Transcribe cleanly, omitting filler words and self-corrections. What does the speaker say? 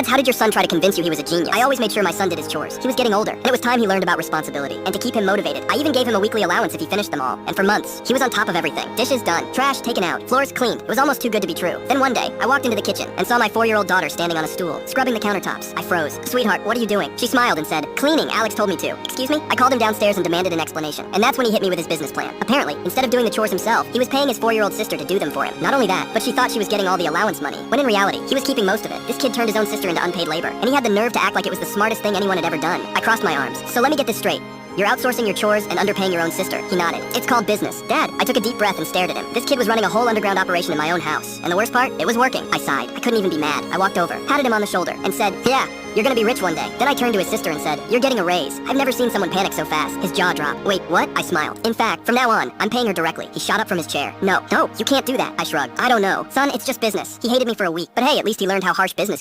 Dads, how did your son try to convince you he was a genius? I always made sure my son did his chores. He was getting older, and it was time he learned about responsibility. And to keep him motivated, I even gave him a weekly allowance if he finished them all. And for months, he was on top of everything. Dishes done, trash taken out, floors cleaned. It was almost too good to be true. Then one day, I walked into the kitchen and saw my 4-year-old daughter standing on a stool, scrubbing the countertops. I froze. Sweetheart, what are you doing? She smiled and said, cleaning, Alex told me to. Excuse me? I called him downstairs and demanded an explanation. And that's when he hit me with his business plan. Apparently, instead of doing the chores himself, he was paying his 4-year-old sister to do them for him. Not only that, but she thought she was getting all the allowance money, when in reality, he was keeping most of it. This kid turned his own sister into unpaid labor, and he had the nerve to act like it was the smartest thing anyone had ever done. I crossed my arms. So let me get this straight. You're outsourcing your chores and underpaying your own sister. He nodded. It's called business. Dad, I took a deep breath and stared at him. This kid was running a whole underground operation in my own house. And the worst part, it was working. I sighed. I couldn't even be mad. I walked over, patted him on the shoulder, and said, yeah, you're gonna be rich one day. Then I turned to his sister and said, you're getting a raise. I've never seen someone panic so fast. His jaw dropped. Wait, what? I smiled. In fact, from now on, I'm paying her directly. He shot up from his chair. No, you can't do that. I shrugged. I don't know. Son, it's just business. He hated me for a week. But hey, at least he learned how harsh business can be.